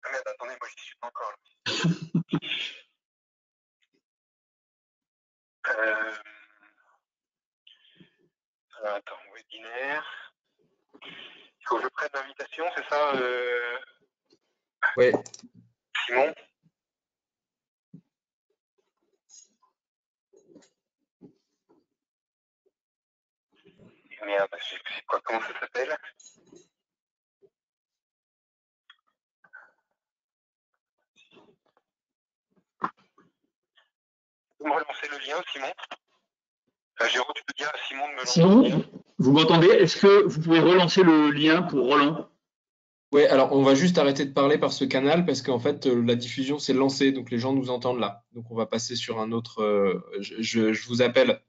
Ah merde, attendez, moi j'y suis pas encore. Attends, webinaire. Il faut que je prenne l'invitation, c'est ça, Oui. Simon? Merde, c'est quoi, comment ça s'appelle? Vous me relancez le lien, Simon? Jérôme, tu peux dire à Simon de me lancer le lien? Vous m'entendez? Est-ce que vous pouvez relancer le lien pour Roland? Oui, alors on va juste arrêter de parler par ce canal parce qu'en fait la diffusion s'est lancée, donc les gens nous entendent là. Donc on va passer sur un autre. Je vous appelle.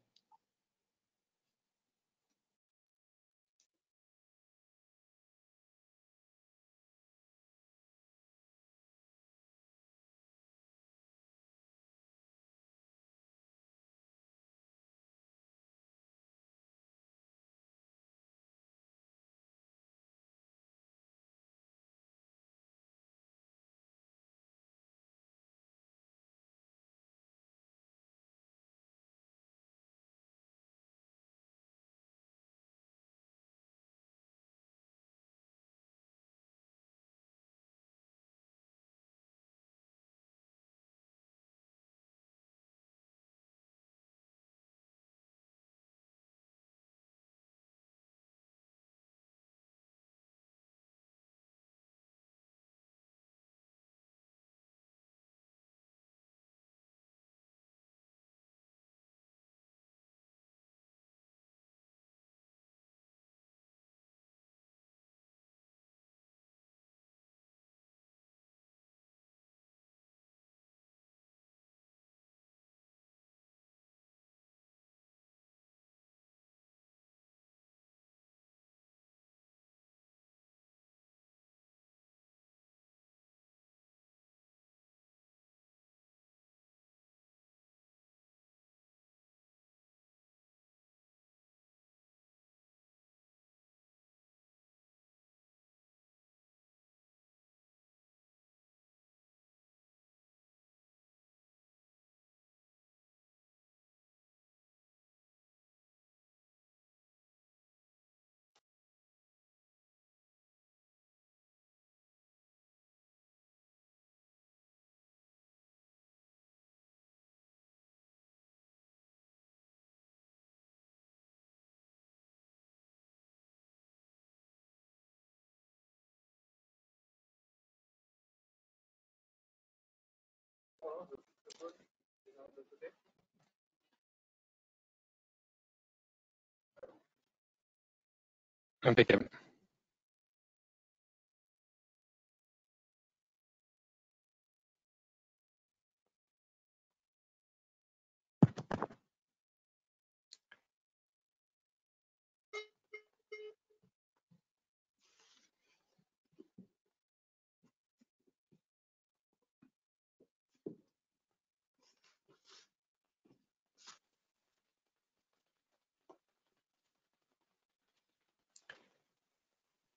Impeccable.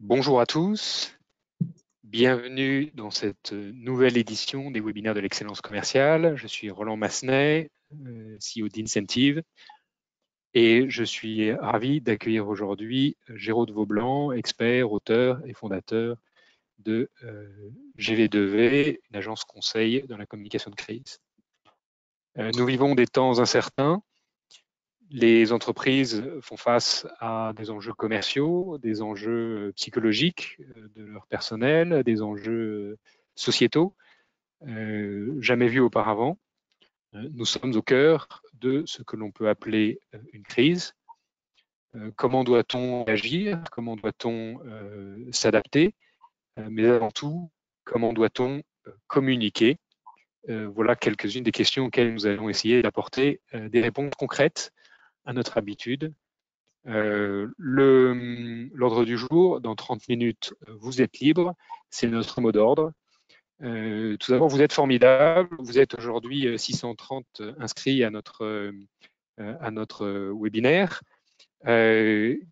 Bonjour à tous, bienvenue dans cette nouvelle édition des webinaires de l'excellence commerciale. Je suis Roland Massenet, CEO d'Incentive, et je suis ravi d'accueillir aujourd'hui Géraud de Vaublanc, expert, auteur et fondateur de GV2V, une agence conseil dans la communication de crise. Nous vivons des temps incertains. Les entreprises font face à des enjeux commerciaux, des enjeux psychologiques de leur personnel, des enjeux sociétaux, jamais vus auparavant. Nous sommes au cœur de ce que l'on peut appeler une crise. Comment doit-on agir? Comment doit-on s'adapter? Mais avant tout, comment doit-on communiquer? Voilà quelques-unes des questions auxquelles nous allons essayer d'apporter des réponses concrètes à notre habitude. L'ordre du jour, dans 30 minutes, vous êtes libre, c'est notre mot d'ordre. Tout d'abord, vous êtes formidables, vous êtes aujourd'hui 630 inscrits à notre webinaire.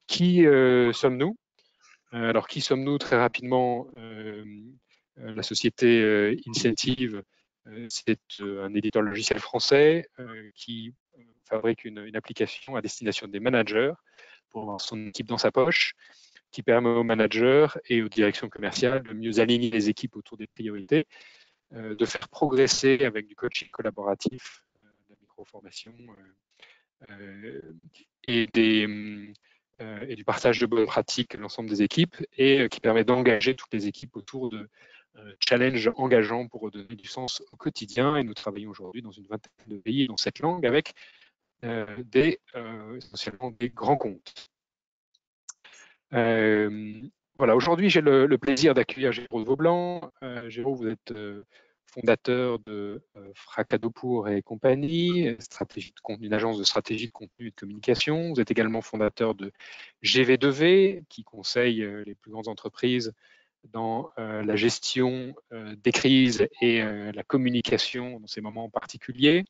Qui sommes-nous? Alors, qui sommes-nous? Très rapidement, La société Incentive, c'est un éditeur logiciel français qui fabrique une application à destination des managers pour avoir son équipe dans sa poche, qui permet aux managers et aux directions commerciales de mieux aligner les équipes autour des priorités, de faire progresser avec du coaching collaboratif, de la micro-formation et du partage de bonnes pratiques l'ensemble des équipes, et qui permet d'engager toutes les équipes autour de challenges engageants pour redonner du sens au quotidien. Et nous travaillons aujourd'hui dans une vingtaine de pays dans cette langue avec essentiellement des grands comptes. Voilà, aujourd'hui, j'ai le plaisir d'accueillir Géraud Vaublanc. Géraud, vous êtes fondateur de Fracadopour et compagnie, une agence de stratégie de contenu et de communication. Vous êtes également fondateur de GV2V, qui conseille les plus grandes entreprises dans la gestion des crises et la communication dans ces moments particuliers.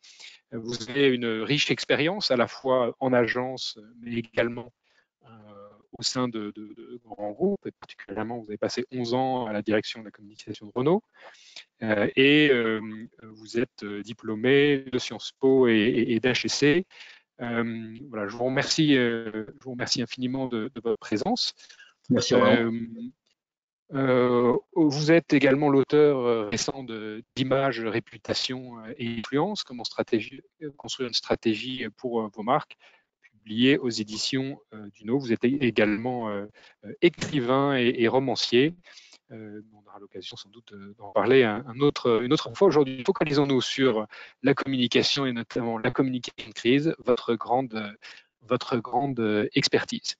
Vous avez une riche expérience à la fois en agence, mais également au sein de grands groupes, et particulièrement vous avez passé 11 ans à la direction de la communication de Renault, et vous êtes diplômé de Sciences Po et d'HEC. Voilà, je vous remercie infiniment de votre présence. Merci. Vous êtes également l'auteur récent d'Images, Réputation et Influence, comment construire une stratégie pour vos marques, publié aux éditions Duno. Vous êtes également écrivain et romancier. On aura l'occasion sans doute d'en parler une autre fois. Aujourd'hui, focalisons-nous sur la communication et notamment la communication crise, votre grande expertise.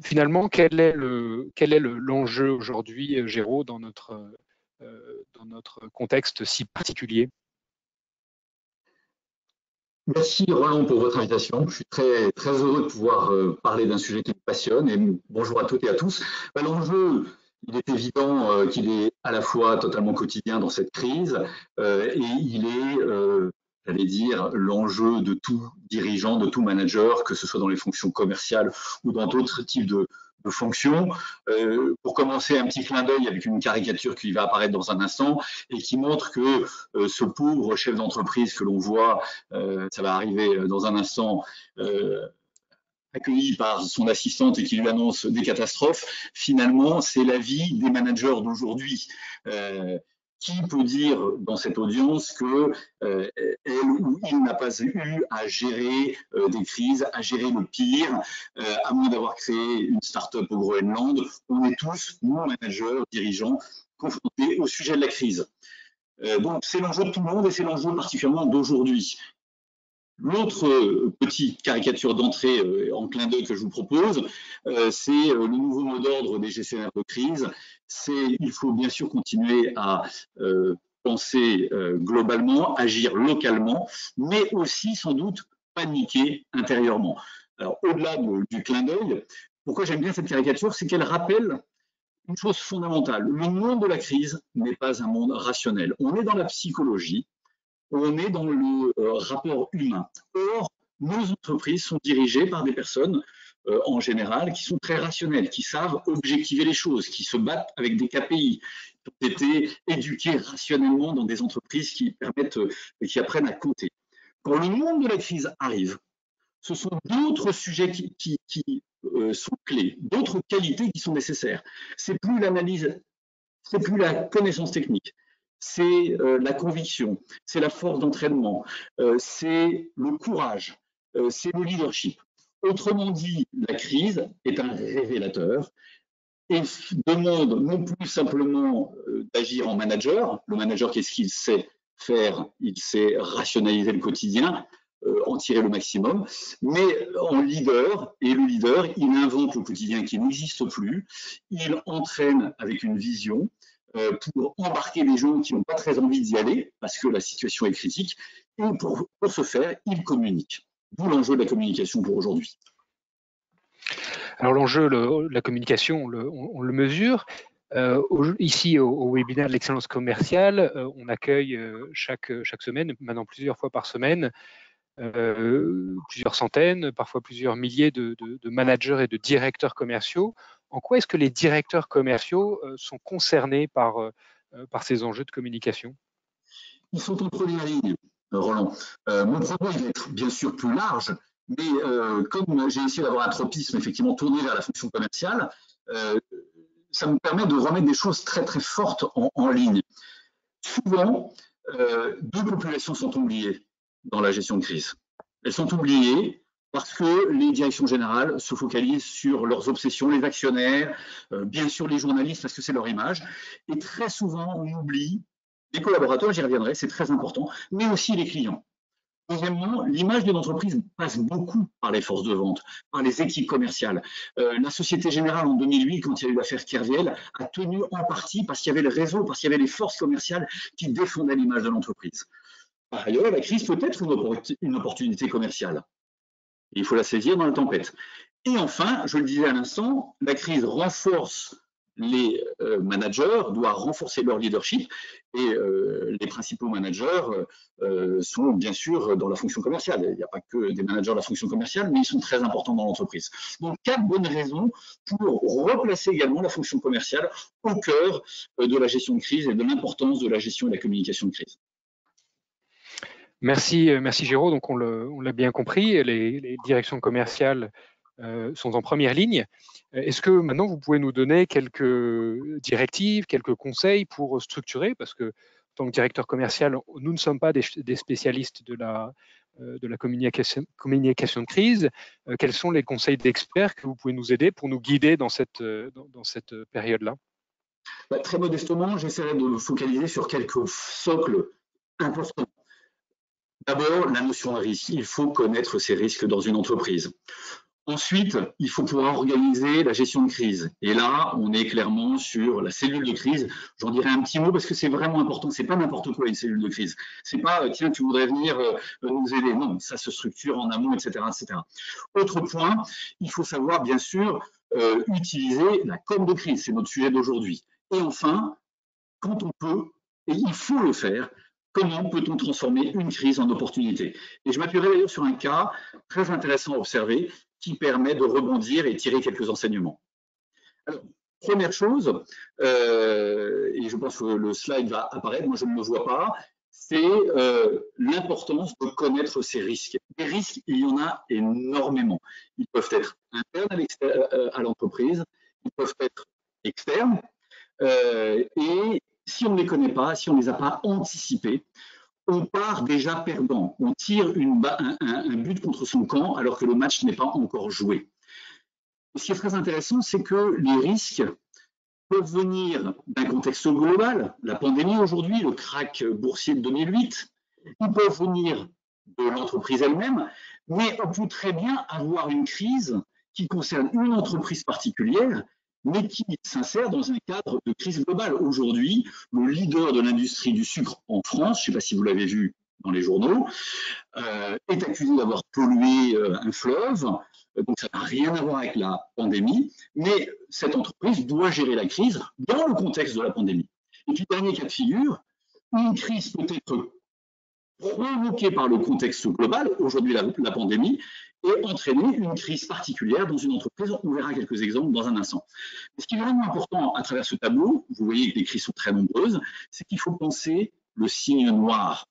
Finalement, quel est l'enjeu aujourd'hui, Géraud, dans notre contexte si particulier? Merci Roland pour votre invitation. Je suis très, très heureux de pouvoir parler d'un sujet qui me passionne, et bonjour à toutes et à tous. L'enjeu, il est évident qu'il est à la fois totalement quotidien dans cette crise et il est, j'allais dire, l'enjeu de tout dirigeant, de tout manager, que ce soit dans les fonctions commerciales ou dans d'autres types de fonctions. Pour commencer, un petit clin d'œil avec une caricature qui va apparaître dans un instant et qui montre que ce pauvre chef d'entreprise que l'on voit, ça va arriver dans un instant, accueilli par son assistante et qui lui annonce des catastrophes, finalement, c'est la vie des managers d'aujourd'hui. Qui peut dire dans cette audience que elle ou il n'a pas eu à gérer des crises, à gérer le pire, à moins d'avoir créé une start-up au Groenland? On est tous, nous, managers, dirigeants, confrontés au sujet de la crise. Donc, c'est l'enjeu de tout le monde et c'est l'enjeu particulièrement d'aujourd'hui. L'autre petite caricature d'entrée en clin d'œil que je vous propose, c'est le nouveau mot d'ordre des gestionnaires de crise. Il faut bien sûr continuer à penser globalement, agir localement, mais aussi sans doute paniquer intérieurement. Alors, au-delà du clin d'œil, pourquoi j'aime bien cette caricature, c'est qu'elle rappelle une chose fondamentale. Le monde de la crise n'est pas un monde rationnel. On est dans la psychologie. On est dans le rapport humain. Or, nos entreprises sont dirigées par des personnes, en général, qui sont très rationnelles, qui savent objectiver les choses, qui se battent avec des KPI, qui ont été éduquées rationnellement dans des entreprises qui apprennent à compter. Quand le monde de la crise arrive, ce sont d'autres sujets qui sont clés, d'autres qualités qui sont nécessaires. C'est plus l'analyse, c'est plus la connaissance technique. C'est la conviction, c'est la force d'entraînement, c'est le courage, c'est le leadership. Autrement dit, la crise est un révélateur et demande non plus simplement d'agir en manager. Le manager, qu'est-ce qu'il sait faire? Il sait rationaliser le quotidien, en tirer le maximum, mais en leader, et le leader, il invente le quotidien qui n'existe plus, il entraîne avec une vision, pour embarquer les gens qui n'ont pas très envie d'y aller, parce que la situation est critique, et pour ce faire, il communique. D'où l'enjeu de la communication pour aujourd'hui. Alors l'enjeu, la communication, on le mesure. Ici, au webinaire de l'excellence commerciale, on accueille chaque semaine, maintenant plusieurs fois par semaine, plusieurs centaines, parfois plusieurs milliers de managers et de directeurs commerciaux En quoi est-ce que les directeurs commerciaux sont concernés par ces enjeux de communication? Ils sont en première ligne, Roland. Mon propos il va être bien sûr plus large, mais comme j'ai essayé d'avoir un tropisme effectivement tourné vers la fonction commerciale, ça me permet de remettre des choses très très fortes en ligne. Souvent, deux populations sont oubliées dans la gestion de crise. Elles sont oubliées parce que les directions générales se focalisent sur leurs obsessions, les actionnaires, bien sûr les journalistes parce que c'est leur image, et très souvent on oublie les collaborateurs, j'y reviendrai, c'est très important, mais aussi les clients. Deuxièmement, l'image d'une entreprise passe beaucoup par les forces de vente, par les équipes commerciales. La Société Générale en 2008, quand il y a eu l'affaire Kerviel, a tenu en partie parce qu'il y avait le réseau, parce qu'il y avait les forces commerciales qui défendaient l'image de l'entreprise. Par ailleurs, la crise peut être une opportunité commerciale. Et il faut la saisir dans la tempête. Et enfin, je le disais à l'instant, la crise renforce les managers, doit renforcer leur leadership et les principaux managers sont bien sûr dans la fonction commerciale. Il n'y a pas que des managers de la fonction commerciale, mais ils sont très importants dans l'entreprise. Donc, 4 bonnes raisons pour replacer également la fonction commerciale au cœur de la gestion de crise et de l'importance de la gestion et de la communication de crise. Merci Géraud. Donc on l'a bien compris, les directions commerciales sont en première ligne. Est-ce que maintenant vous pouvez nous donner quelques directives, quelques conseils pour structurer, parce que en tant que directeur commercial, nous ne sommes pas des spécialistes de la communication de crise. Quels sont les conseils d'experts que vous pouvez nous aider pour nous guider dans cette période-là? Très modestement, j'essaierai de me focaliser sur quelques socles importants. D'abord, la notion de risque. Il faut connaître ces risques dans une entreprise. Ensuite, il faut pouvoir organiser la gestion de crise. Et là, on est clairement sur la cellule de crise. J'en dirai un petit mot parce que c'est vraiment important. C'est pas n'importe quoi une cellule de crise. C'est pas tiens, tu voudrais venir nous aider. Non, ça se structure en amont, etc., etc. Autre point, il faut savoir bien sûr utiliser la com de crise. C'est notre sujet d'aujourd'hui. Et enfin, quand on peut, et il faut le faire, comment peut-on transformer une crise en opportunité? Et je m'appuierai d'ailleurs sur un cas très intéressant à observer qui permet de rebondir et tirer quelques enseignements. Alors, première chose, et je pense que le slide va apparaître, moi je ne le vois pas, c'est l'importance de connaître ces risques. Les risques, il y en a énormément. Ils peuvent être internes à l'entreprise, ils peuvent être externes, et si on ne les connaît pas, si on ne les a pas anticipés, on part déjà perdant. On tire un but contre son camp alors que le match n'est pas encore joué. Et ce qui est très intéressant, c'est que les risques peuvent venir d'un contexte global, la pandémie aujourd'hui, le krach boursier de 2008, ils peuvent venir de l'entreprise elle-même, mais on peut très bien avoir une crise qui concerne une entreprise particulière, mais qui s'insère dans un cadre de crise globale. Aujourd'hui, le leader de l'industrie du sucre en France, je ne sais pas si vous l'avez vu dans les journaux, est accusé d'avoir pollué un fleuve, donc ça n'a rien à voir avec la pandémie, mais cette entreprise doit gérer la crise dans le contexte de la pandémie. Et puis, dernier cas de figure, une crise peut être provoquée par le contexte global, aujourd'hui la pandémie, et entraîner une crise particulière dans une entreprise. On verra quelques exemples dans un instant. Mais ce qui est vraiment important à travers ce tableau, vous voyez que les crises sont très nombreuses, c'est qu'il faut penser le signe noir.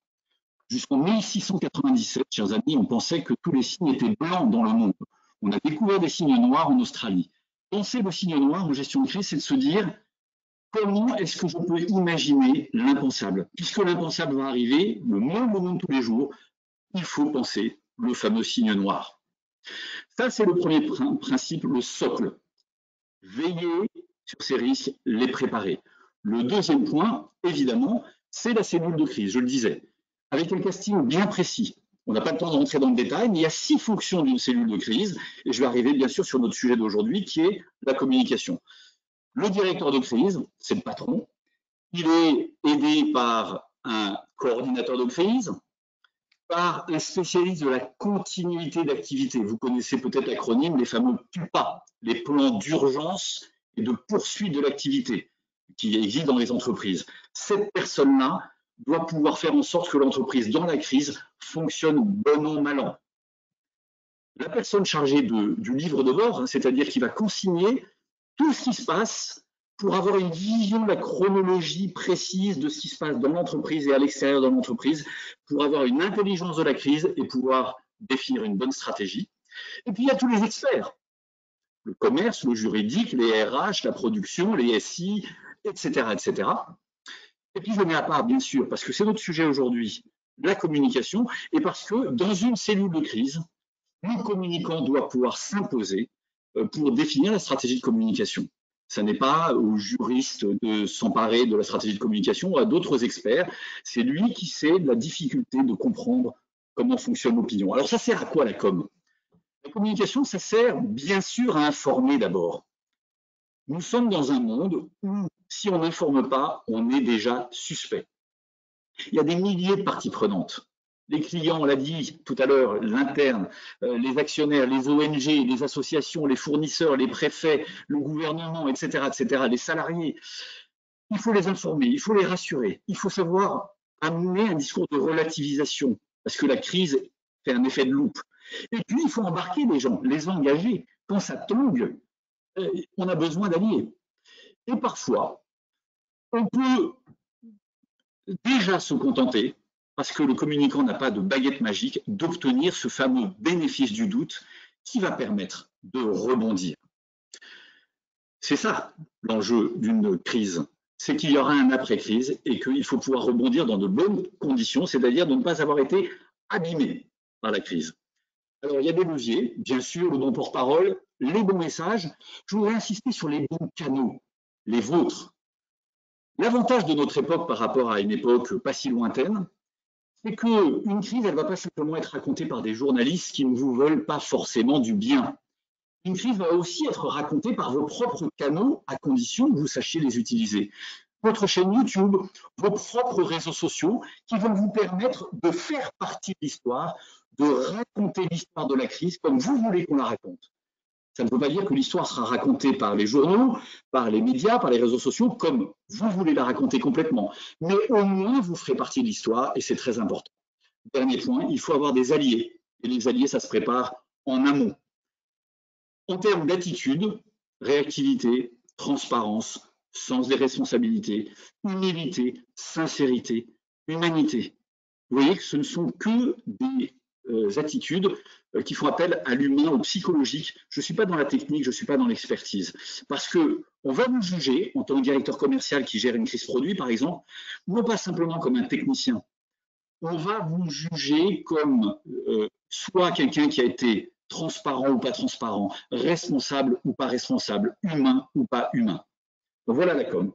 Jusqu'en 1697, chers amis, on pensait que tous les signes étaient blancs dans le monde. On a découvert des signes noirs en Australie. Penser le signe noir en gestion de crise, c'est de se dire comment est-ce que je peux imaginer l'impensable? Puisque l'impensable va arriver, le monde tous les jours, il faut penser le fameux signe noir. Ça, c'est le premier principe, le socle. Veiller sur ces risques, les préparer. Le deuxième point, évidemment, c'est la cellule de crise, je le disais, avec un casting bien précis. On n'a pas le temps de rentrer dans le détail, mais il y a 6 fonctions d'une cellule de crise, et je vais arriver bien sûr sur notre sujet d'aujourd'hui, qui est la communication. Le directeur de crise, c'est le patron. Il est aidé par un coordinateur de crise, par un spécialiste de la continuité d'activité. Vous connaissez peut-être l'acronyme, les fameux PUPA, les plans d'urgence et de poursuite de l'activité qui existent dans les entreprises. Cette personne-là doit pouvoir faire en sorte que l'entreprise, dans la crise, fonctionne bon an, mal an. La personne chargée du livre de bord, c'est-à-dire qui va consigner tout ce qui se passe pour avoir une vision de la chronologie précise de ce qui se passe dans l'entreprise et à l'extérieur de l'entreprise, pour avoir une intelligence de la crise et pouvoir définir une bonne stratégie. Et puis, il y a tous les experts. Le commerce, le juridique, les RH, la production, les SI, etc., etc. Et puis, je mets à part, bien sûr, parce que c'est notre sujet aujourd'hui, la communication, et parce que dans une cellule de crise, le communicant doit pouvoir s'imposer pour définir la stratégie de communication. Ce n'est pas aux juristes de s'emparer de la stratégie de communication ou à d'autres experts. C'est lui qui sait de la difficulté de comprendre comment fonctionne l'opinion. Alors, ça sert à quoi la com? La communication, ça sert bien sûr à informer d'abord. Nous sommes dans un monde où, si on n'informe pas, on est déjà suspect. Il y a des milliers de parties prenantes. Les clients, on l'a dit tout à l'heure, l'interne, les actionnaires, les ONG, les associations, les fournisseurs, les préfets, le gouvernement, etc., etc., les salariés. Il faut les informer, il faut les rassurer, il faut savoir amener un discours de relativisation, parce que la crise fait un effet de loupe. Et puis, il faut embarquer les gens, les engager. Quand ça tangue, on a besoin d'alliés. Et parfois, on peut déjà se contenter, parce que le communicant n'a pas de baguette magique, d'obtenir ce fameux bénéfice du doute qui va permettre de rebondir. C'est ça l'enjeu d'une crise, c'est qu'il y aura un après-crise et qu'il faut pouvoir rebondir dans de bonnes conditions, c'est-à-dire de ne pas avoir été abîmé par la crise. Alors, il y a des leviers, bien sûr, le bon porte-parole, les bons messages. Je voudrais insister sur les bons canaux, les vôtres. L'avantage de notre époque par rapport à une époque pas si lointaine, c'est qu'une crise, elle ne va pas simplement être racontée par des journalistes qui ne vous veulent pas forcément du bien. Une crise va aussi être racontée par vos propres canaux, à condition que vous sachiez les utiliser. Votre chaîne YouTube, vos propres réseaux sociaux, qui vont vous permettre de faire partie de l'histoire, de raconter l'histoire de la crise comme vous voulez qu'on la raconte. Ça ne veut pas dire que l'histoire sera racontée par les journaux, par les médias, par les réseaux sociaux, comme vous voulez la raconter complètement. Mais au moins, vous ferez partie de l'histoire et c'est très important. Dernier point, il faut avoir des alliés. Et les alliés, ça se prépare en amont. En termes d'attitude, réactivité, transparence, sens des responsabilités, humilité, sincérité, humanité. Vous voyez que ce ne sont que des attitudes qui font appel à l'humain, au psychologique. Je ne suis pas dans la technique, je ne suis pas dans l'expertise. Parce qu'on va vous juger, en tant que directeur commercial qui gère une crise produit, par exemple, non pas simplement comme un technicien. On va vous juger comme soit quelqu'un qui a été transparent ou pas transparent, responsable ou pas responsable, humain ou pas humain. Donc voilà la com.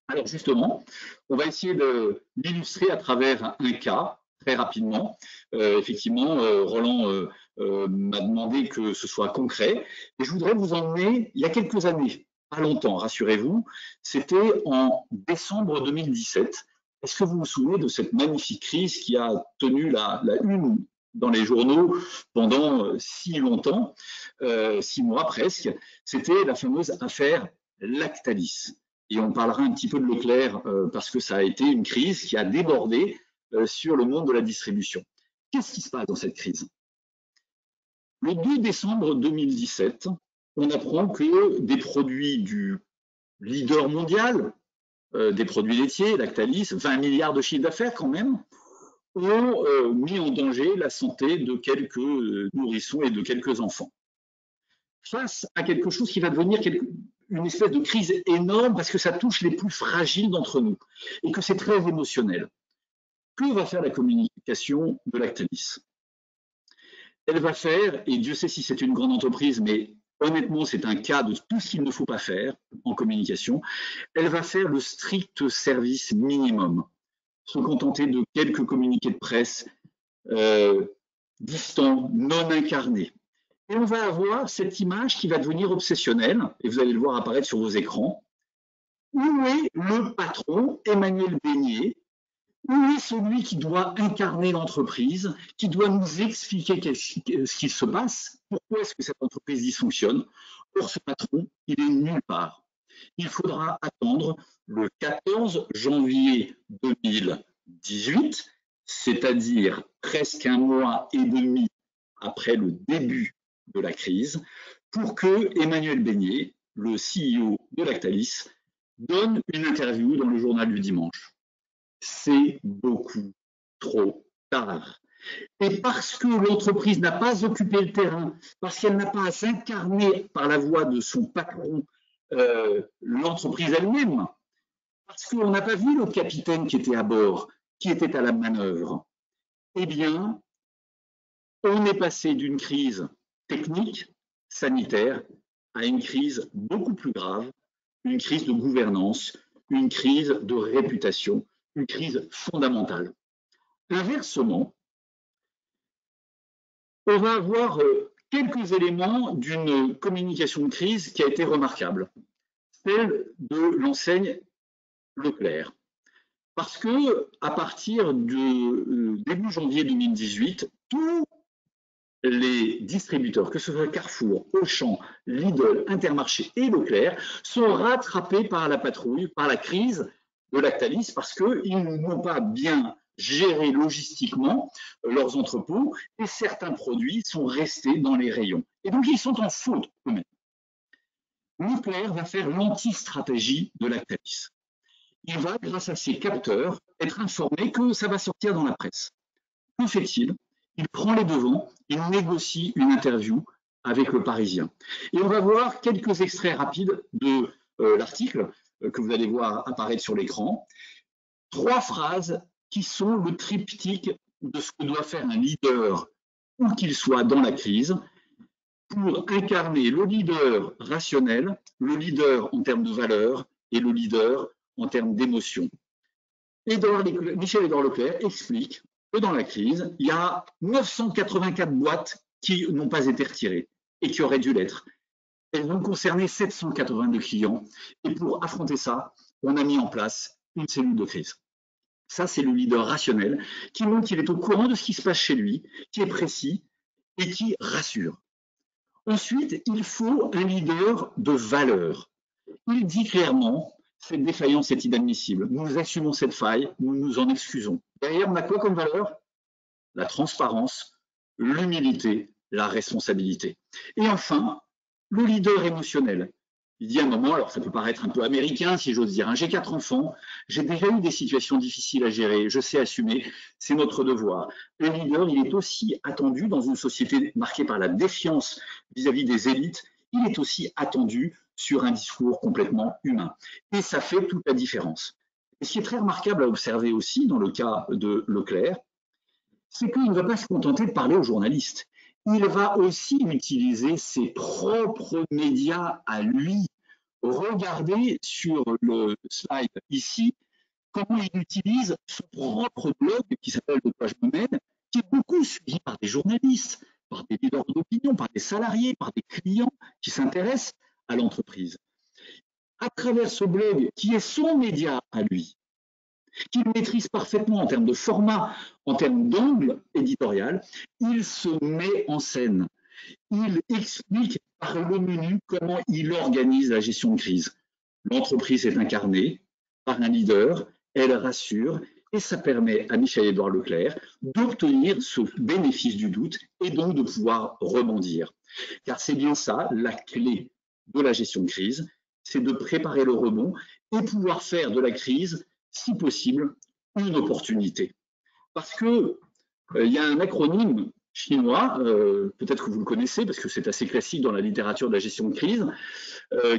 Alors justement, on va essayer de l'illustrer à travers un cas, très rapidement. Effectivement, Roland m'a demandé que ce soit concret. Et je voudrais vous emmener, il y a quelques années, pas longtemps, rassurez-vous, c'était en décembre 2017. Est-ce que vous vous souvenez de cette magnifique crise qui a tenu la une dans les journaux pendant si longtemps, 6 mois presque? C'était la fameuse affaire Lactalis. Et on parlera un petit peu de Leclerc parce que ça a été une crise qui a débordé sur le monde de la distribution. Qu'est-ce qui se passe dans cette crise? Le 2 décembre 2017, on apprend que des produits du leader mondial, des produits laitiers, Lactalis, 20 milliards de chiffre d'affaires quand même, ont mis en danger la santé de quelques nourrissons et de quelques enfants. Face à quelque chose qui va devenir une espèce de crise énorme parce que ça touche les plus fragiles d'entre nous et que c'est très émotionnel. Que va faire la communication de Lactalis? Elle va faire, et Dieu sait si c'est une grande entreprise, mais honnêtement, c'est un cas de tout ce qu'il ne faut pas faire en communication, elle va faire le strict service minimum, se contenter de quelques communiqués de presse distants, non incarnés. Et on va avoir cette image qui va devenir obsessionnelle, et vous allez le voir apparaître sur vos écrans. Où est le patron, Emmanuel Beignet? Où est celui qui doit incarner l'entreprise, qui doit nous expliquer ce qui se passe, pourquoi est-ce que cette entreprise dysfonctionne? Or, ce patron, il est nulle part. Il faudra attendre le 14 janvier 2018, c'est-à-dire presque 1 mois et demi après le début de la crise, pour que Emmanuel Beignet le CEO de Lactalis, donne une interview dans le journal du dimanche. C'est beaucoup trop tard. Et parce que l'entreprise n'a pas occupé le terrain, parce qu'elle n'a pas à s'incarner par la voix de son patron, l'entreprise elle-même, parce qu'on n'a pas vu le capitaine qui était à bord, qui était à la manœuvre, eh bien, on est passé d'une crise technique, sanitaire, à une crise beaucoup plus grave, une crise de gouvernance, une crise de réputation, une crise fondamentale. Inversement, on va avoir quelques éléments d'une communication de crise qui a été remarquable, celle de l'enseigne Leclerc. Parce que à partir de début janvier 2018, tous les distributeurs, que ce soit Carrefour, Auchan, Lidl, Intermarché et Leclerc, sont rattrapés par la patrouille, par la crise de Lactalis, parce qu'ils n'ont pas bien géré logistiquement leurs entrepôts et certains produits sont restés dans les rayons. Et donc, ils sont en faute eux-mêmes. Leclerc va faire l'anti-stratégie de Lactalis. Il va, grâce à ses capteurs, être informé que ça va sortir dans la presse. Que fait-il? Il prend les devants, il négocie une interview avec le Parisien. Et on va voir quelques extraits rapides de l'article que vous allez voir apparaître sur l'écran. 3 phrases qui sont le triptyque de ce que doit faire un leader, où qu'il soit dans la crise, pour incarner le leader rationnel, le leader en termes de valeur et le leader en termes d'émotion. Michel-Édouard Leclerc explique que dans la crise, il y a 984 boîtes qui n'ont pas été retirées et qui auraient dû l'être. Elles ont concerné 782 clients. Et pour affronter ça, on a mis en place une cellule de crise. Ça, c'est le leader rationnel qui montre qu'il est au courant de ce qui se passe chez lui, qui est précis et qui rassure. Ensuite, il faut un leader de valeur. Il dit clairement, cette défaillance est inadmissible. Nous assumons cette faille, nous nous en excusons. Derrière, on a quoi comme valeur? La transparence, l'humilité, la responsabilité. Et enfin, le leader émotionnel. Il dit à un moment, alors ça peut paraître un peu américain si j'ose dire, hein, j'ai 4 enfants, j'ai déjà eu des situations difficiles à gérer, je sais assumer, c'est notre devoir. Le leader, il est aussi attendu dans une société marquée par la défiance vis-à-vis des élites, il est aussi attendu sur un discours complètement humain. Et ça fait toute la différence. Et ce qui est très remarquable à observer aussi dans le cas de Leclerc, c'est qu'il ne va pas se contenter de parler aux journalistes. Il va aussi utiliser ses propres médias à lui. Regardez sur le slide ici comment il utilise son propre blog qui s'appelle Le Page Me Mène, qui est beaucoup suivi par des journalistes, par des leaders d'opinion, par des salariés, par des clients qui s'intéressent à l'entreprise. À travers ce blog, qui est son média à lui, qu'il maîtrise parfaitement en termes de format, en termes d'angle éditorial, il se met en scène. Il explique par le menu comment il organise la gestion de crise. L'entreprise est incarnée par un leader, elle rassure, et ça permet à Michel-Édouard Leclerc d'obtenir ce bénéfice du doute et donc de pouvoir rebondir. Car c'est bien ça, la clé de la gestion de crise, c'est de préparer le rebond et pouvoir faire de la crise, si possible, une opportunité. Parce que y a un acronyme chinois, peut-être que vous le connaissez parce que c'est assez classique dans la littérature de la gestion de crise,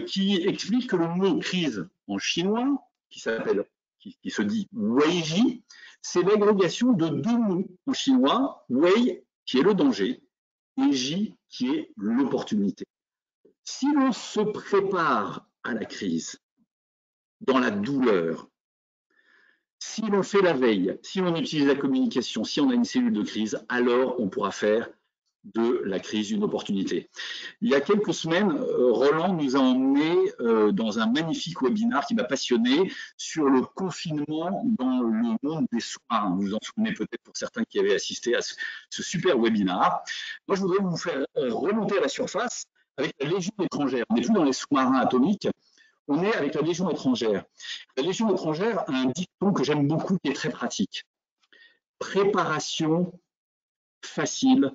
qui explique que le mot crise en chinois, qui se dit Weiji, c'est l'agrégation de 2 mots en chinois, Wei qui est le danger et Ji qui est l'opportunité. Si l'on se prépare à la crise dans la douleur, si l'on fait la veille, si on utilise la communication, si on a une cellule de crise, alors on pourra faire de la crise une opportunité. Il y a quelques semaines, Roland nous a emmenés dans un magnifique webinaire qui m'a passionné sur le confinement dans le monde des sous-marins. Vous vous en souvenez peut-être pour certains qui avaient assisté à ce super webinaire. Moi, je voudrais vous faire remonter à la surface avec la Légion étrangère. On n'est plus dans les sous-marins atomiques, on est avec la Légion étrangère. La Légion étrangère a un dicton que j'aime beaucoup qui est très pratique. Préparation facile,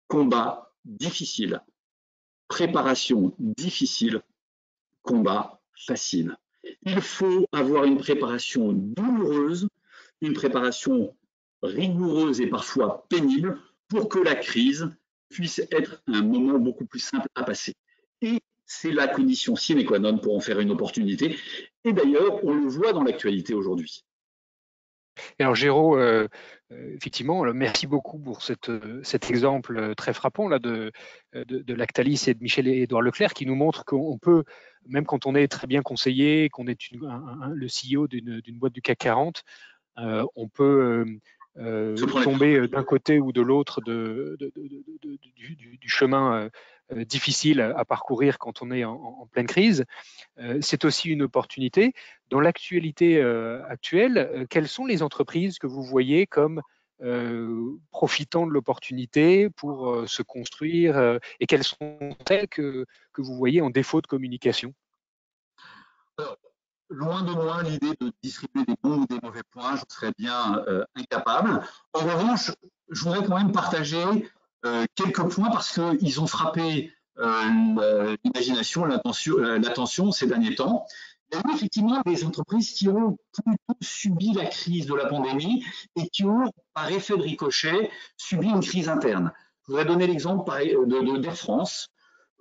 combat difficile. Préparation difficile, combat facile. Il faut avoir une préparation douloureuse, une préparation rigoureuse et parfois pénible pour que la crise puisse être un moment beaucoup plus simple à passer. Et c'est la condition sine qua non pour en faire une opportunité. Et d'ailleurs, on le voit dans l'actualité aujourd'hui. Alors Géraud, effectivement, merci beaucoup pour cet exemple très frappant là, de Lactalis et de Michel-Édouard Leclerc qui nous montre qu'on peut, même quand on est très bien conseillé, qu'on est le CEO d'une boîte du CAC 40, on peut tomber d'un côté ou de l'autre du chemin difficile à parcourir quand on est en pleine crise. C'est aussi une opportunité. Dans l'actualité actuelle, quelles sont les entreprises que vous voyez comme profitant de l'opportunité pour se construire et quelles sont celles que vous voyez en défaut de communication? Loin de moi l'idée de distribuer des bons ou des mauvais points, je serais bien incapable. En revanche, je voudrais quand même partager quelques points parce qu'ils ont frappé l'imagination, l'attention ces derniers temps. Il y a eu effectivement des entreprises qui ont plutôt subi la crise de la pandémie et qui ont, par effet de ricochet, subi une crise interne. Je voudrais donner l'exemple d'Air France,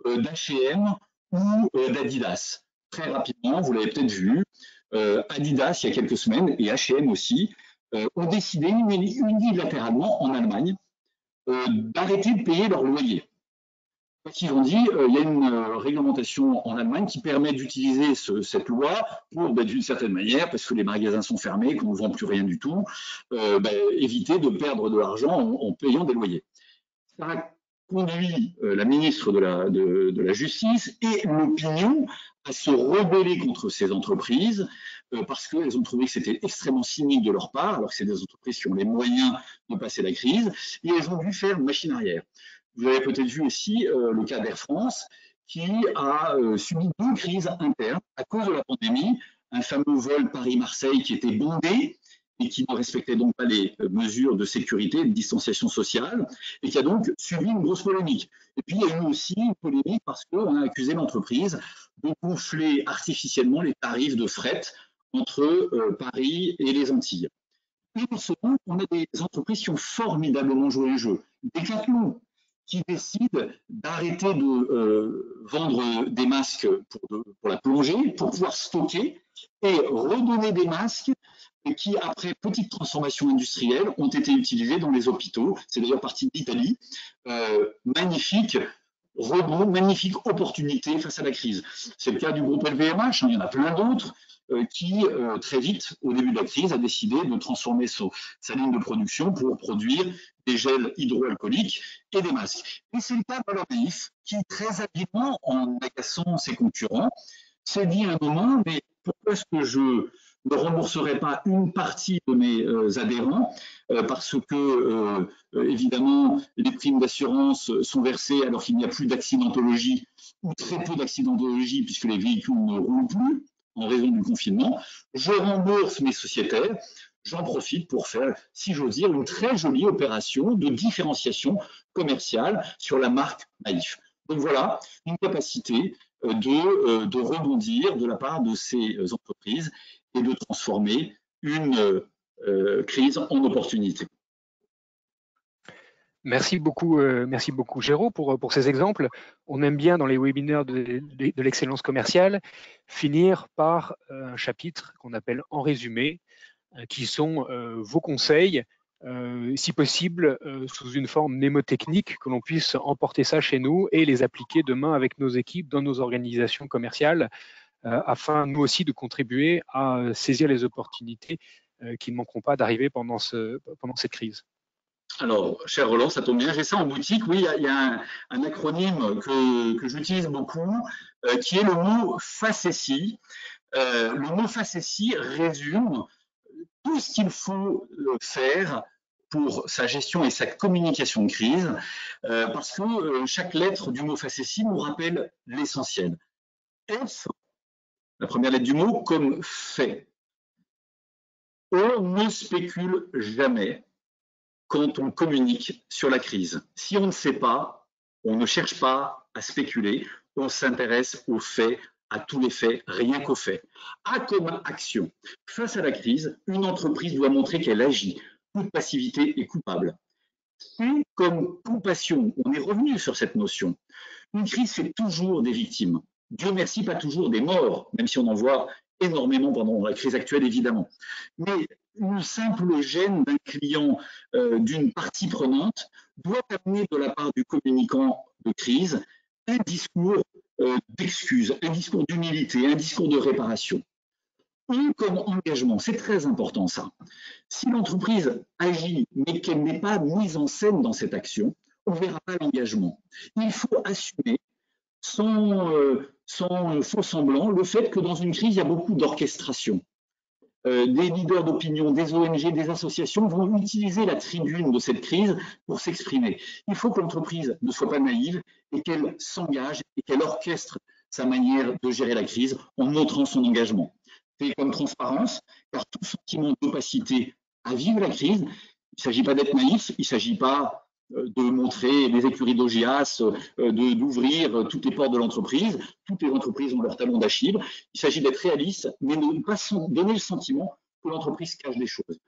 d'H&M ou d'Adidas. Très rapidement, vous l'avez peut-être vu, Adidas, il y a quelques semaines, et H&M aussi, ont décidé unilatéralement en Allemagne d'arrêter de payer leur loyer. Parce qu'ils ont dit, il y a une réglementation en Allemagne qui permet d'utiliser cette loi pour, d'une certaine manière, parce que les magasins sont fermés, qu'on ne vend plus rien du tout, éviter de perdre de l'argent en payant des loyers. Ça a conduit la ministre de la Justice et l'opinion à se rebeller contre ces entreprises parce qu'elles ont trouvé que c'était extrêmement cynique de leur part, alors que c'est des entreprises qui ont les moyens de passer la crise, et elles ont dû faire machine arrière. Vous avez peut-être vu aussi le cas d'Air France, qui a subi 2 crises internes à cause de la pandémie, un fameux vol Paris-Marseille qui était bondé, et qui ne respectait donc pas les mesures de sécurité et de distanciation sociale, et qui a donc subi une grosse polémique. Et puis, il y a eu aussi une polémique parce qu'on a accusé l'entreprise de gonfler artificiellement les tarifs de fret entre Paris et les Antilles. Et pour ce moment, on a des entreprises qui ont formidablement joué le jeu. Decathlon, qui décide d'arrêter de vendre des masques pour la plongée, pour pouvoir stocker et redonner des masques qui, après petite transformation industrielle, ont été utilisés dans les hôpitaux. C'est d'ailleurs parti d'Italie. Magnifique rebond, magnifique opportunité face à la crise. C'est le cas du groupe LVMH, il y en a plein d'autres qui, très vite, au début de la crise, a décidé de transformer sa ligne de production pour produire des gels hydroalcooliques et des masques. Et c'est le cas d'Alonaïf, qui, très habilement, en agaçant ses concurrents, s'est dit à un moment, mais pourquoi est-ce que je ne rembourserai pas une partie de mes adhérents parce que, évidemment, les primes d'assurance sont versées alors qu'il n'y a plus d'accidentologie ou très peu d'accidentologie puisque les véhicules ne roulent plus en raison du confinement. Je rembourse mes sociétaires. J'en profite pour faire, si j'ose dire, une très jolie opération de différenciation commerciale sur la marque Naïf. Donc voilà, une capacité de rebondir de la part de ces entreprises et de transformer une crise en opportunité. Merci beaucoup Géraud pour ces exemples. On aime bien dans les webinaires de l'excellence commerciale finir par un chapitre qu'on appelle en résumé, qui sont vos conseils, si possible sous une forme mnémotechnique, que l'on puisse emporter ça chez nous et les appliquer demain avec nos équipes dans nos organisations commerciales, afin nous aussi de contribuer à saisir les opportunités qui ne manqueront pas d'arriver pendant cette crise. Alors, cher Roland, ça tombe bien, j'ai ça en boutique. Oui, il y a un acronyme que j'utilise beaucoup, qui est le mot facétie. Le mot facétie résume tout ce qu'il faut faire pour sa gestion et sa communication de crise, parce que chaque lettre du mot facétie nous rappelle l'essentiel. F, la première lettre du mot, comme fait. On ne spécule jamais quand on communique sur la crise. Si on ne sait pas, on ne cherche pas à spéculer, on s'intéresse aux faits, à tous les faits, rien qu'aux faits. A comme action. Face à la crise, une entreprise doit montrer qu'elle agit. Toute passivité est coupable. C comme compassion. On est revenu sur cette notion. Une crise fait toujours des victimes. Dieu merci, pas toujours des morts, même si on en voit énormément pendant la crise actuelle, évidemment. Mais une simple gêne d'un client, d'une partie prenante, doit amener de la part du communicant de crise un discours d'excuse, un discours d'humilité, un discours de réparation. Ou comme engagement, c'est très important ça. Si l'entreprise agit mais qu'elle n'est pas mise en scène dans cette action, on ne verra pas l'engagement. Il faut assumer sans faux semblant le fait que dans une crise, il y a beaucoup d'orchestration. Des leaders d'opinion, des ONG, des associations vont utiliser la tribune de cette crise pour s'exprimer. Il faut que l'entreprise ne soit pas naïve et qu'elle s'engage et qu'elle orchestre sa manière de gérer la crise en montrant son engagement. C'est comme transparence, car tout sentiment d'opacité à vivre la crise, il ne s'agit pas d'être naïf, il ne s'agit pas de montrer les écuries d'Augias, d'ouvrir toutes les portes de l'entreprise. Toutes les entreprises ont leur talon d'Achille. Il s'agit d'être réaliste, mais de ne pas donner le sentiment que l'entreprise cache des choses.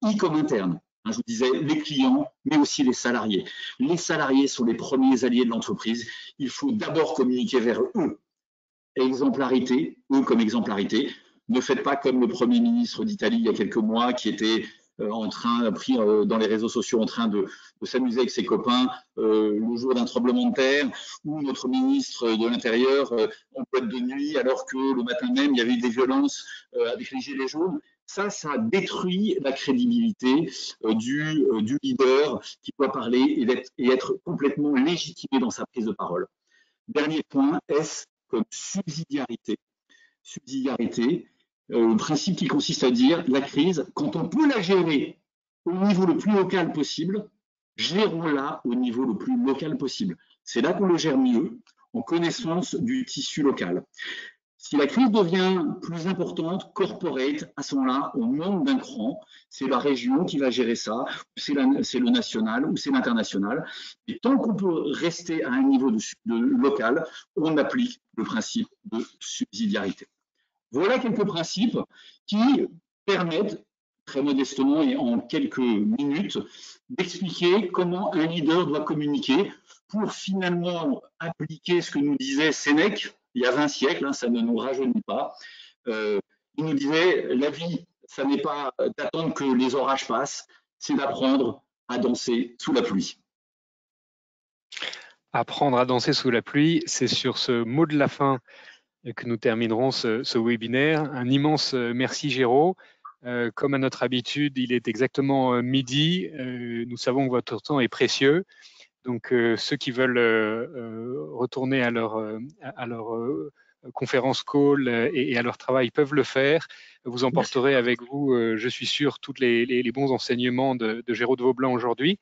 Y comme interne. Je vous disais, les clients, mais aussi les salariés. Les salariés sont les premiers alliés de l'entreprise. Il faut d'abord communiquer vers eux. Exemplarité, eux comme exemplarité. Ne faites pas comme le Premier ministre d'Italie il y a quelques mois qui était pris dans les réseaux sociaux en train de s'amuser avec ses copains le jour d'un tremblement de terre, ou notre ministre de l'Intérieur en boîte de nuit alors que le matin même il y avait eu des violences avec les gilets jaunes. Ça détruit la crédibilité du leader qui doit parler et être complètement légitimé dans sa prise de parole. Dernier point, S comme subsidiarité. Subsidiarité, le principe qui consiste à dire la crise, quand on peut la gérer au niveau le plus local possible, gérons-la au niveau le plus local possible. C'est là qu'on le gère mieux, en connaissance du tissu local. Si la crise devient plus importante, corporate, à ce moment-là, on monte d'un cran, c'est la région qui va gérer ça, c'est le national ou c'est l'international. Et tant qu'on peut rester à un niveau de local, on applique le principe de subsidiarité. Voilà quelques principes qui permettent, très modestement et en quelques minutes, d'expliquer comment un leader doit communiquer pour finalement appliquer ce que nous disait Sénèque il y a 20 siècles, ça ne nous rajeunit pas. Il nous disait, la vie, ça n'est pas d'attendre que les orages passent, c'est d'apprendre à danser sous la pluie. Apprendre à danser sous la pluie, c'est sur ce mot de la fin que nous terminerons ce webinaire. Un immense merci Géraud. Comme à notre habitude, il est exactement midi. Nous savons que votre temps est précieux. Donc ceux qui veulent retourner à leur conférence call et à leur travail peuvent le faire. Vous emporterez avec vous, je suis sûr, tous les bons enseignements de Géraud de Vaublanc aujourd'hui.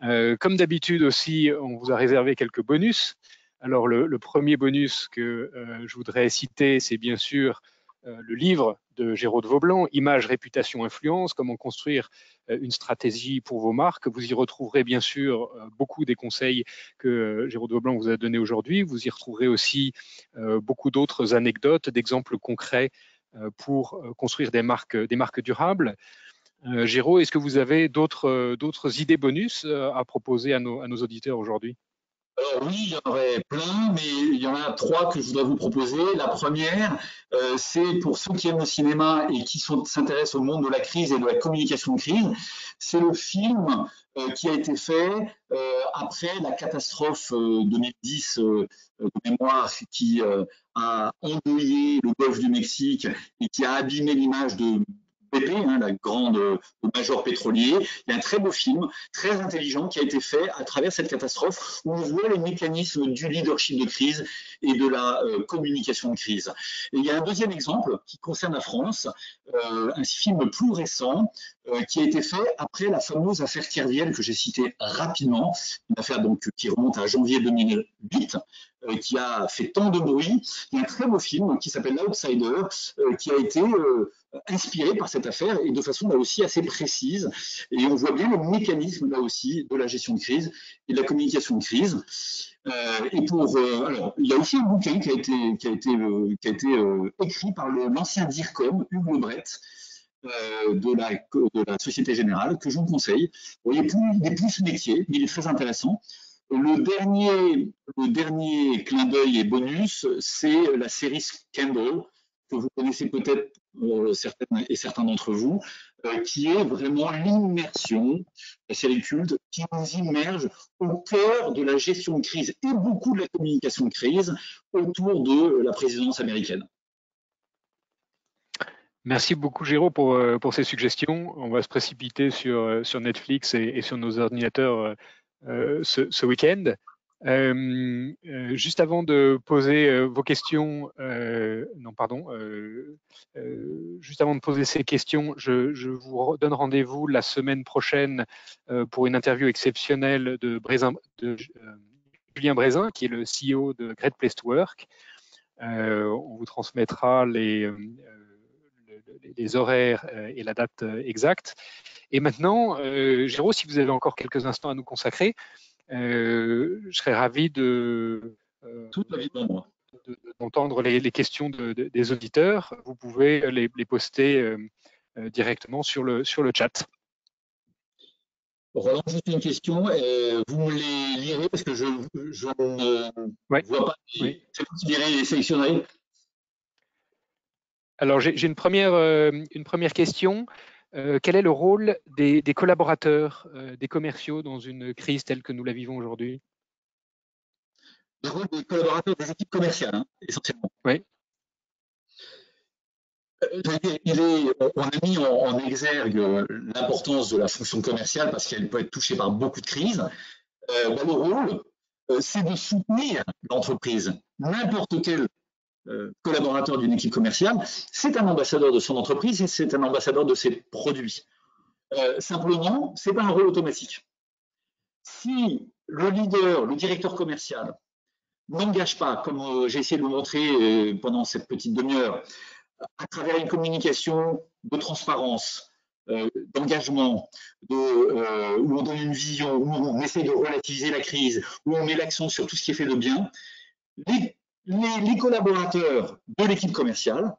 Comme d'habitude aussi, on vous a réservé quelques bonus. Alors le premier bonus que je voudrais citer, c'est bien sûr le livre de Géraud de Vaublanc, Image, réputation, influence, comment construire une stratégie pour vos marques. Vous y retrouverez bien sûr beaucoup des conseils que Géraud de Vaublanc vous a donnés aujourd'hui. Vous y retrouverez aussi beaucoup d'autres anecdotes, d'exemples concrets pour construire des marques durables. Géraud, est-ce que vous avez d'autres idées bonus à proposer à nos auditeurs aujourd'hui ? Alors oui, il y en aurait plein, mais il y en a 3 que je voudrais vous proposer. La première, c'est pour ceux qui aiment le cinéma et qui s'intéressent au monde de la crise et de la communication de crise. C'est le film qui a été fait après la catastrophe 2010 de mémoire qui a endeuillé le golfe du Mexique et qui a abîmé l'image de BP, le major pétrolier. Il y a un très beau film, très intelligent, qui a été fait à travers cette catastrophe où on voit les mécanismes du leadership de crise et de la communication de crise. Et il y a un deuxième exemple qui concerne la France, un film plus récent qui a été fait après la fameuse affaire Kerviel que j'ai citée rapidement, une affaire donc qui remonte à janvier 2008, qui a fait tant de bruit. Il y a un très beau film qui s'appelle L'Outsider, qui a été inspiré par cette affaire et de façon là aussi assez précise. Et on voit bien le mécanisme là aussi de la gestion de crise et de la communication de crise. Alors, il y a aussi un bouquin qui a été écrit par l'ancien DIRCOM, Hugues Lebret, de la Société Générale, que je vous conseille. Bon, il est plus métier, mais il est très intéressant. Le dernier clin d'œil et bonus, c'est la série Scandal, que vous connaissez peut-être certaines et certains d'entre vous, qui est vraiment l'immersion, la série culte, qui nous immerge au cœur de la gestion de crise et beaucoup de la communication de crise autour de la présidence américaine. Merci beaucoup, Géraud, pour ces suggestions. On va se précipiter sur Netflix et sur nos ordinateurs ce week-end. Juste avant de poser vos questions, juste avant de poser ces questions, je vous donne rendez-vous la semaine prochaine pour une interview exceptionnelle de Julien Brézin, qui est le CEO de Great Place to Work. On vous transmettra les horaires et la date exacte. Et maintenant, Géraud, si vous avez encore quelques instants à nous consacrer, je serais ravi d'entendre les questions des auditeurs. Vous pouvez les poster directement sur le chat. Roland, juste une question. Vous me les lirez parce que je ne vois pas. Oui. C'est vous qui lirez et les sélectionnerez. Alors, j'ai une première question. Quel est le rôle des collaborateurs, des commerciaux dans une crise telle que nous la vivons aujourd'hui? Le rôle des collaborateurs des équipes commerciales, essentiellement. Oui. On a mis en exergue l'importance de la fonction commerciale parce qu'elle peut être touchée par beaucoup de crises. Le rôle, c'est de soutenir l'entreprise. N'importe quel collaborateur d'une équipe commerciale, c'est un ambassadeur de son entreprise et c'est un ambassadeur de ses produits. Simplement, ce n'est pas un rôle automatique. Si le leader, le directeur commercial, n'engage pas, comme j'ai essayé de le montrer pendant cette petite demi-heure, à travers une communication de transparence, d'engagement, où on donne une vision, où on essaie de relativiser la crise, où on met l'accent sur tout ce qui est fait de bien, les collaborateurs de l'équipe commerciale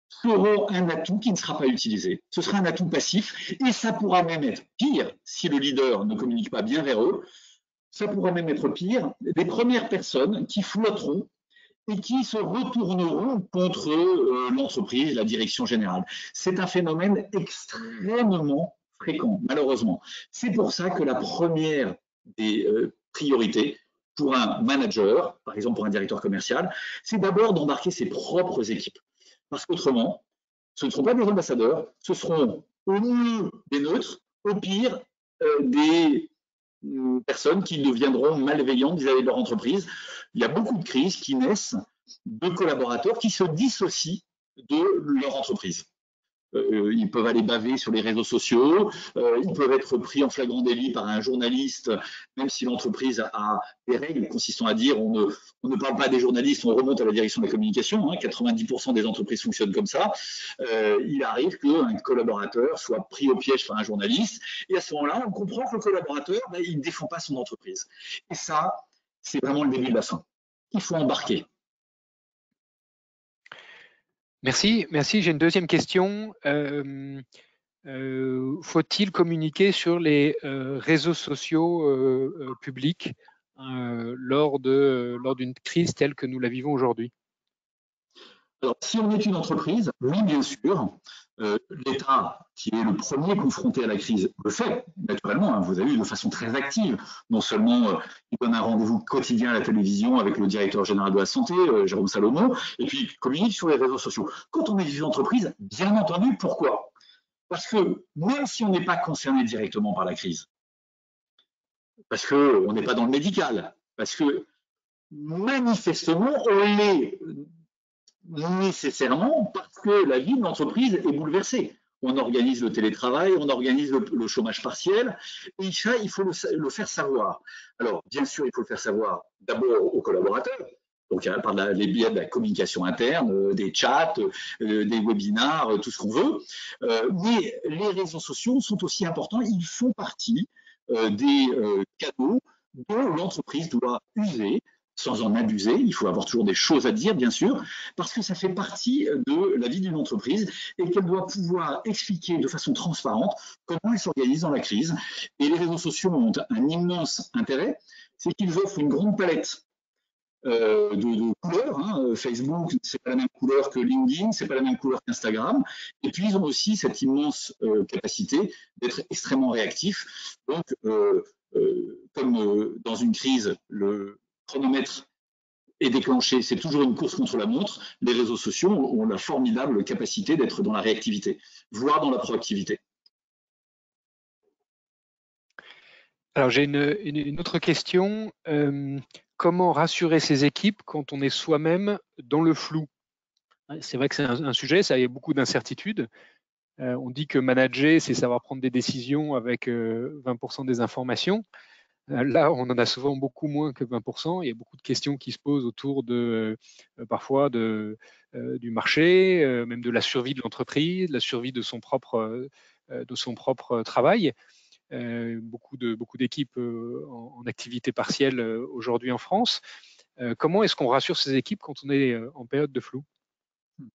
seront un atout qui ne sera pas utilisé. Ce sera un atout passif et ça pourra même être pire si le leader ne communique pas bien vers eux. Ça pourra même être pire, des premières personnes qui flotteront et qui se retourneront contre l'entreprise, la direction générale. C'est un phénomène extrêmement fréquent, malheureusement. C'est pour ça que la première des priorités pour un manager, par exemple pour un directeur commercial, c'est d'abord d'embarquer ses propres équipes. Parce qu'autrement, ce ne seront pas des ambassadeurs, ce seront au mieux des neutres, au pire des personnes qui deviendront malveillantes vis-à-vis de leur entreprise. Il y a beaucoup de crises qui naissent de collaborateurs qui se dissocient de leur entreprise. Ils peuvent aller baver sur les réseaux sociaux, ils peuvent être pris en flagrant délit par un journaliste, même si l'entreprise a des règles consistant à dire on ne parle pas des journalistes, on remonte à la direction de la communication, 90% des entreprises fonctionnent comme ça. Il arrive qu'un collaborateur soit pris au piège par un journaliste, et à ce moment-là, on comprend que le collaborateur, il ne défend pas son entreprise. Et ça, c'est vraiment le début de la fin. Il faut embarquer. Merci. J'ai une deuxième question. Faut-il communiquer sur les réseaux sociaux publics lors d'une crise telle que nous la vivons aujourd'hui? Alors, si on est une entreprise, oui, bien sûr, l'État, qui est le premier confronté à la crise, le fait, naturellement, vous avez vu, de façon très active. Non seulement il donne un rendez-vous quotidien à la télévision avec le directeur général de la santé, Jérôme Salomon, et puis il communique sur les réseaux sociaux. Quand on est une entreprise, bien entendu, pourquoi? Parce que même si on n'est pas concerné directement par la crise, parce qu'on n'est pas dans le médical, parce que manifestement, on l'est nécessairement parce que la vie de l'entreprise est bouleversée. On organise le télétravail, on organise le chômage partiel, et ça, il faut le faire savoir. Alors, bien sûr, il faut le faire savoir d'abord aux collaborateurs, Donc, par les biais de la communication interne, des chats, des webinars, tout ce qu'on veut. Mais les réseaux sociaux sont aussi importants. Ils font partie des canaux dont l'entreprise doit user sans en abuser. Il faut avoir toujours des choses à dire, bien sûr, parce que ça fait partie de la vie d'une entreprise et qu'elle doit pouvoir expliquer de façon transparente comment elle s'organise dans la crise. Et les réseaux sociaux ont un immense intérêt, c'est qu'ils offrent une grande palette de couleurs. Hein. Facebook, c'est pas la même couleur que LinkedIn, c'est pas la même couleur qu'Instagram. Et puis, ils ont aussi cette immense capacité d'être extrêmement réactifs. Donc, comme dans une crise, le chronomètre est déclenché, c'est toujours une course contre la montre. Les réseaux sociaux ont la formidable capacité d'être dans la réactivité, voire dans la proactivité. Alors, j'ai une autre question. Comment rassurer ses équipes quand on est soi-même dans le flou? C'est vrai que c'est un sujet, ça y a beaucoup d'incertitudes. On dit que manager, c'est savoir prendre des décisions avec 20% des informations. Là, on en a souvent beaucoup moins que 20%. Il y a beaucoup de questions qui se posent autour de parfois du marché, même de la survie de l'entreprise, de la survie de son propre travail. Beaucoup d'équipes en activité partielle aujourd'hui en France. Comment est-ce qu'on rassure ces équipes quand on est en période de flou?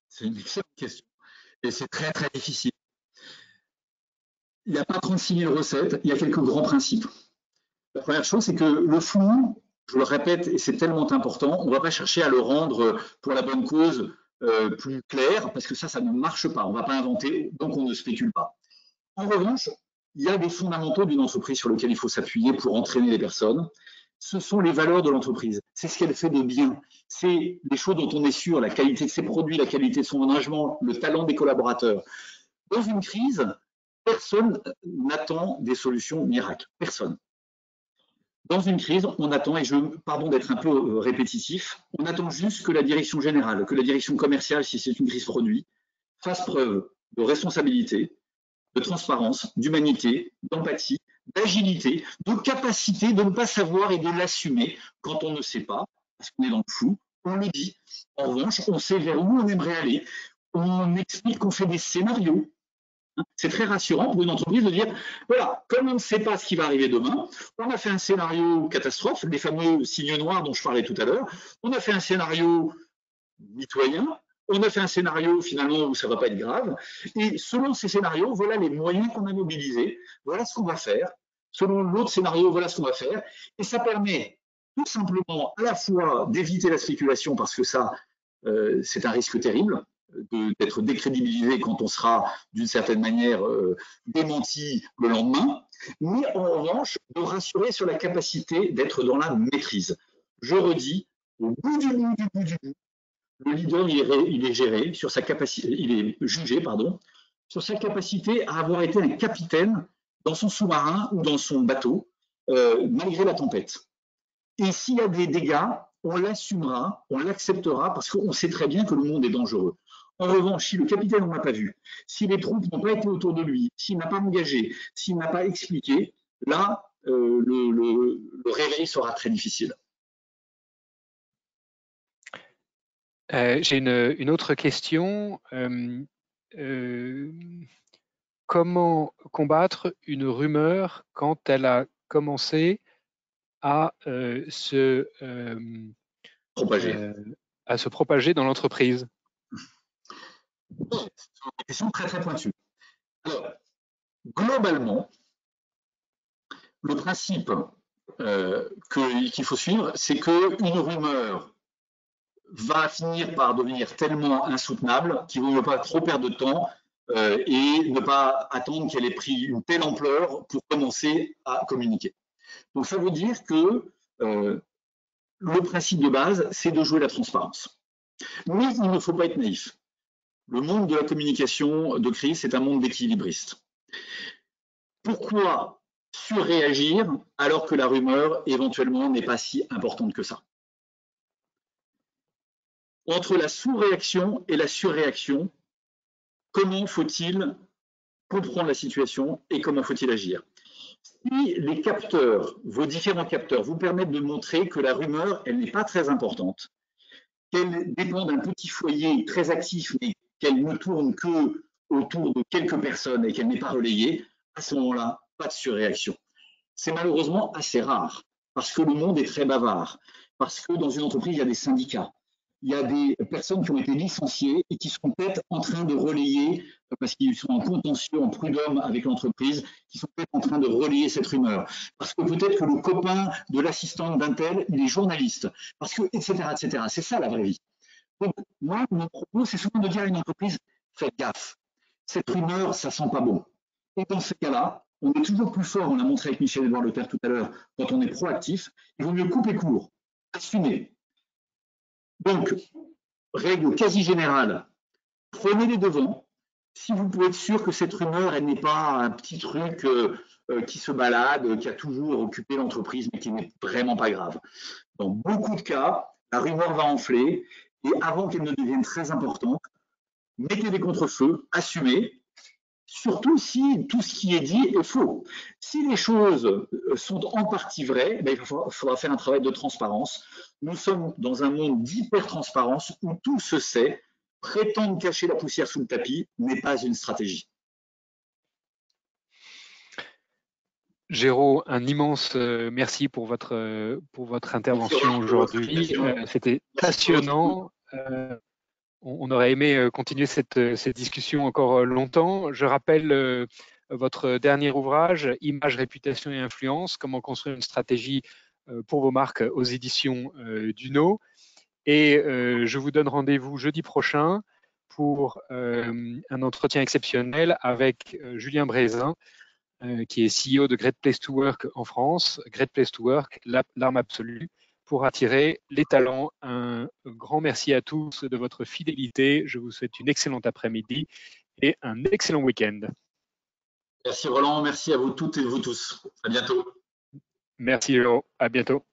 C'est une excellente question et c'est très très difficile. Il n'y a pas 36 000 recettes, il y a quelques grands principes. La première chose, c'est que le flou, je le répète, et c'est tellement important, on ne va pas chercher à le rendre pour la bonne cause plus clair, parce que ça ne marche pas. On ne va pas inventer, donc on ne spécule pas. En revanche, il y a des fondamentaux d'une entreprise sur lesquels il faut s'appuyer pour entraîner les personnes. Ce sont les valeurs de l'entreprise. C'est ce qu'elle fait de bien. C'est les choses dont on est sûr, la qualité de ses produits, la qualité de son engagement, le talent des collaborateurs. Dans une crise, personne n'attend des solutions miracles. Personne. Dans une crise, on attend, et pardon d'être un peu répétitif, on attend juste que la direction générale, que la direction commerciale, si c'est une crise produit, fasse preuve de responsabilité, de transparence, d'humanité, d'empathie, d'agilité, de capacité de ne pas savoir et de l'assumer quand on ne sait pas, parce qu'on est dans le flou, on le dit. En revanche, on sait vers où on aimerait aller, on explique qu'on fait des scénarios. C'est très rassurant pour une entreprise de dire, voilà, comme on ne sait pas ce qui va arriver demain, on a fait un scénario catastrophe, les fameux signes noirs dont je parlais tout à l'heure, on a fait un scénario mitoyen, on a fait un scénario finalement où ça ne va pas être grave, et selon ces scénarios, voilà les moyens qu'on a mobilisés, voilà ce qu'on va faire, selon l'autre scénario, voilà ce qu'on va faire, et ça permet tout simplement à la fois d'éviter la spéculation, parce que ça, c'est un risque terrible, d'être décrédibilisé quand on sera d'une certaine manière démenti le lendemain, mais en revanche de rassurer sur la capacité d'être dans la maîtrise. Je redis, au bout du bout, le leader il est géré sur sa capacité, il est jugé sur sa capacité à avoir été un capitaine dans son sous-marin ou dans son bateau malgré la tempête. Et s'il y a des dégâts, on l'assumera, on l'acceptera parce qu'on sait très bien que le monde est dangereux. En revanche, si le capitaine n'en a pas vu, si les troupes n'ont pas été autour de lui, s'il n'a pas engagé, s'il n'a pas expliqué, là, le réveil sera très difficile. J'ai une autre question. Comment combattre une rumeur quand elle a commencé à se propager dans l'entreprise? C'est une question très très pointue. Alors, globalement, le principe qu'il faut suivre, c'est qu'une rumeur va finir par devenir tellement insoutenable qu'il ne vaut pas trop perdre de temps et ne pas attendre qu'elle ait pris une telle ampleur pour commencer à communiquer. Donc ça veut dire que le principe de base, c'est de jouer la transparence. Mais il ne faut pas être naïf. Le monde de la communication de crise, c'est un monde d'équilibristes. Pourquoi surréagir alors que la rumeur, éventuellement, n'est pas si importante que ça? Entre la sous-réaction et la surréaction, comment faut-il comprendre la situation et comment faut-il agir? Si les capteurs, vos différents capteurs, vous permettent de montrer que la rumeur, elle n'est pas très importante, qu'elle dépend d'un petit foyer très actif, mais qu'elle ne tourne que autour de quelques personnes et qu'elle n'est pas relayée, à ce moment-là, pas de surréaction. C'est malheureusement assez rare, parce que le monde est très bavard, parce que dans une entreprise, il y a des syndicats, il y a des personnes qui ont été licenciées et qui sont peut-être en train de relayer, parce qu'ils sont en contentieux, en prud'homme avec l'entreprise, qui sont peut-être en train de relayer cette rumeur. Parce que peut-être que le copain de l'assistante d'un tel, il est journaliste, parce que, etc., etc. C'est ça la vraie vie. Donc, moi, mon propos, c'est souvent de dire à une entreprise, faites gaffe. Cette rumeur, ça sent pas bon. Et dans ce cas-là, on est toujours plus fort, on l'a montré avec Michel-Édouard Leclerc tout à l'heure, quand on est proactif, il vaut mieux couper court, assumer. Donc, règle quasi générale, prenez les devants. Si vous pouvez être sûr que cette rumeur, elle n'est pas un petit truc qui se balade, qui a toujours occupé l'entreprise, mais qui n'est vraiment pas grave. Dans beaucoup de cas, la rumeur va enfler, et avant qu'elle ne devienne très importante, mettez des contre-feux, assumez, surtout si tout ce qui est dit est faux. Si les choses sont en partie vraies, il faudra faire un travail de transparence. Nous sommes dans un monde d'hyper-transparence où tout se sait. Prétendre cacher la poussière sous le tapis n'est pas une stratégie. Géraud, un immense merci pour votre intervention aujourd'hui. C'était passionnant. On aurait aimé continuer cette discussion encore longtemps. Je rappelle votre dernier ouvrage, Images, réputation et influence, comment construire une stratégie pour vos marques aux éditions Duno. Et je vous donne rendez-vous jeudi prochain pour un entretien exceptionnel avec Julien Brézin, qui est CEO de Great Place to Work en France. Great Place to Work, l'arme absolue pour attirer les talents. Un grand merci à tous de votre fidélité. Je vous souhaite une excellente après-midi et un excellent week-end. Merci Roland, merci à vous toutes et vous tous. À bientôt. Merci Léo, à bientôt.